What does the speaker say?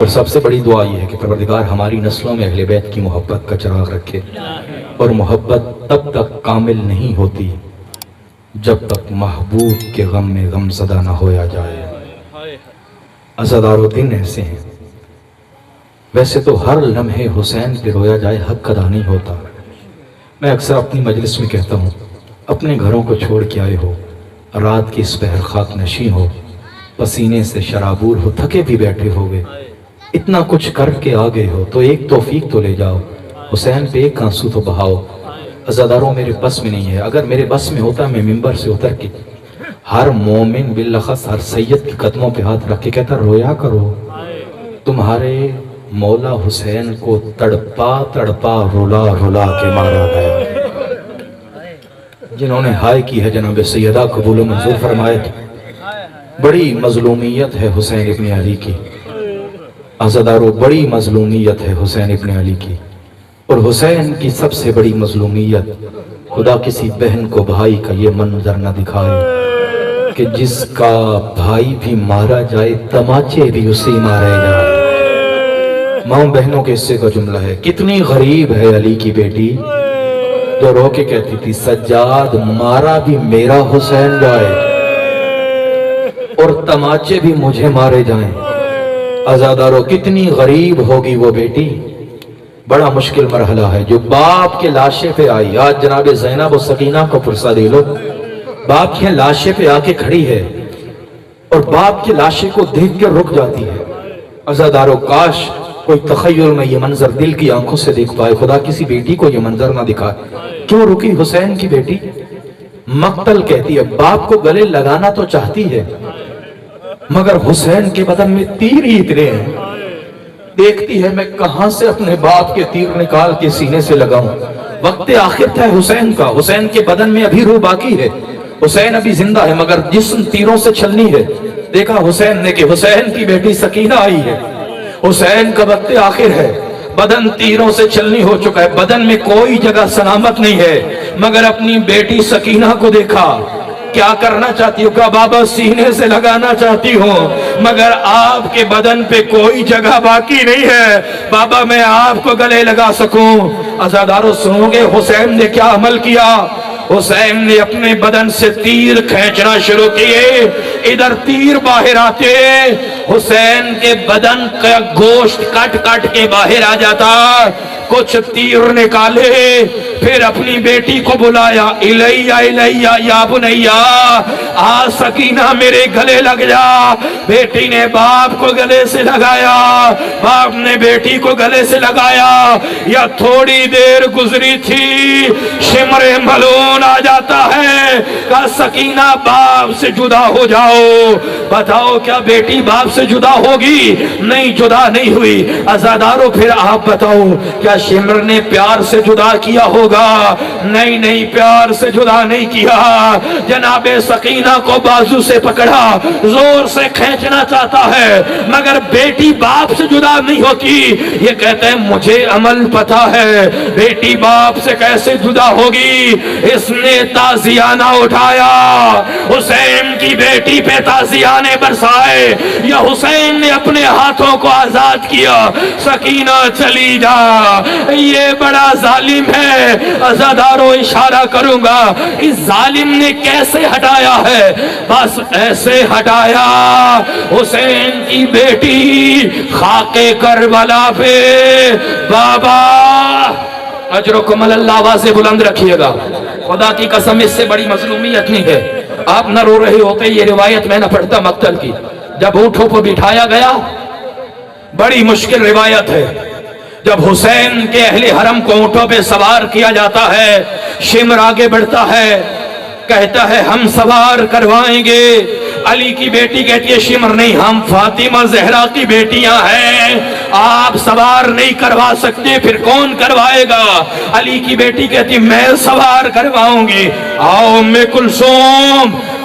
اور سب سے بڑی دعا یہ ہے کہ پروردگار ہماری نسلوں میں اہل بیت کی محبت کا چراغ رکھے، اور محبت تب تک کامل نہیں ہوتی جب تک محبوب کے غم میں غم زدہ نہ ہویا جائے۔ عزادارو دن ایسے ہیں، ویسے تو ہر لمحے حسین پہ رویا جائے حق ادا نہیں ہوتا۔ میں اکثر اپنی مجلس میں کہتا ہوں، اپنے گھروں کو چھوڑ کے آئے ہو، رات کی اس پہر خاک نشین ہو، پسینے سے شرابور ہو، تھکے بھی بیٹھے ہوگے، اتنا کچھ کر کے آگے ہو تو ایک توفیق تو لے جاؤ، حسین پہ ایک آنسو تو بہاؤ۔ عزاداروں میرے بس میں نہیں ہے، اگر میرے بس میں ہوتا میں ممبر سے اتر کے ہر مومن بالخص ہر سید کے قدموں پہ ہاتھ رکھ کے کہتا رویا کرو، تمہارے مولا حسین کو تڑپا تڑپا رولا رولا کے مارا گیا۔ جنہوں نے ہائے کی ہے جناب سیدہ قبول و منظور فرمائے، بڑی مظلومیت ہے حسین ابن علی کی۔ عزادارو بڑی مظلومیت ہے حسین ابن علی کی، اور حسین کی سب سے بڑی مظلومیت خدا کسی بہن کو بھائی کا یہ منظر نہ دکھائے کہ جس کا بھائی بھی مارا جائے تماچے بھی اسی مارے جائے۔ ماں بہنوں کے حصے کا جملہ ہے، کتنی غریب ہے علی کی بیٹی جو رو کے کہتی تھی سجاد مارا بھی میرا حسین جائے اور تماچے بھی مجھے مارے جائیں۔ عزادارو کتنی غریب ہوگی وہ بیٹی، بڑا مشکل مرحلہ ہے جو باپ کے لاشے پہ آئی۔ آج جناب زینب و سکینہ کو پرسہ دے لو، باپ کے لاشے پہ آ کے کھڑی ہے اور باپ کے لاشے کو دیکھ کے رک جاتی ہے۔ عزادارو کاش کوئی تخیل میں یہ منظر دل کی آنکھوں سے دیکھ پائے، خدا کسی بیٹی کو یہ منظر نہ دکھائے۔ کیوں رکی حسین کی بیٹی؟ مقتل کہتی ہے، باپ کو گلے لگانا تو چاہتی ہے مگر حسین کے بدن میں تیر ہی اتنے ہیں، دیکھتی ہے میں کہاں سے اپنے باپ کے تیر نکال کے سینے سے لگاؤں۔ وقت آخر تھا حسین کا، حسین کے بدن میں ابھی روح باقی ہے، حسین ابھی زندہ ہے مگر جسم تیروں سے چھلنی ہے۔ دیکھا حسین نے کہ حسین کی بیٹی سکینہ آئی ہے، حسین کا وقت آخر ہے، بدن تیروں سے چھلنی ہو چکا ہے، بدن میں کوئی جگہ سلامت نہیں ہے، مگر اپنی بیٹی سکینہ کو دیکھا، کیا کرنا چاہتی ہو؟ کہا بابا سینے سے لگانا چاہتی ہوں مگر آپ کے بدن پہ کوئی جگہ باقی نہیں ہے، بابا میں آپ کو گلے لگا سکوں۔ عزادارو سنو گے حسین نے کیا عمل کیا؟ حسین نے اپنے بدن سے تیر کھینچنا شروع کیے، ادھر تیر باہر آتے، حسین کے بدن کا گوشت کٹ کٹ کے باہر آ جاتا، کچھ تیر نکالے، پھر اپنی بیٹی کو بلایا، الیہ الیہ یا بنیا، آ سکینہ میرے گلے لگ جا۔ بیٹی نے باپ کو گلے سے لگایا، باپ نے بیٹی کو گلے سے لگایا، یا تھوڑی دیر گزری تھی شمر ملون آ جاتا ہے، کہا سکینہ باپ سے جدا ہو جاؤ۔ بتاؤ کیا بیٹی باپ سے جدا ہوگی؟ نہیں، جدا نہیں ہوئی۔ عزادارو پھر آپ بتاؤ کیا شمر نے پیار سے جدا کیا ہوگا؟ نہیں نہیں، پیار سے جدا نہیں کیا۔ جناب سکینہ کو بازو سے پکڑا، زور سے کھینچنا چاہتا ہے مگر بیٹی باپ سے جدا نہیں ہوتی۔ یہ کہتے ہیں مجھے عمل پتا ہے، بیٹی باپ سے کیسے جدا ہوگی۔ اس نے تازیانہ اٹھایا، حسین کی بیٹی پہ تازیانے برسائے، یا حسین نے اپنے ہاتھوں کو آزاد کیا، سکینہ چلی جا۔ یہ بڑا ظالم ہے، عزادارو اشارہ کروں گا اس ظالم نے کیسے ہٹایا ہے، بس ایسے ہٹایا، حسین کی بیٹی خاک کربلا پہ، بابا اجرکم اللہ آوازیں بلند رکھیے گا، خدا کی قسم اس سے بڑی مظلومیت نہیں ہے۔ آپ نہ رو رہے ہوتے، یہ روایت میں نہ پڑھتا مقتل کی، جب اونٹوں پر بٹھایا گیا، بڑی مشکل روایت ہے، جب حسین کے اہل حرم کو اونٹوں پہ سوار کیا جاتا ہے، شمر آگے بڑھتا ہے، کہتا ہے ہم سوار کروائیں گے۔ علی کی بیٹی کہتی ہے شمر نہیں، ہم فاطمہ زہرا کی بیٹیاں ہیں، آپ سوار نہیں کروا سکتے، پھر کون کروائے گا؟ علی کی بیٹی کہتی میں سوار کرواؤں گی۔ آؤ ام کلثوم،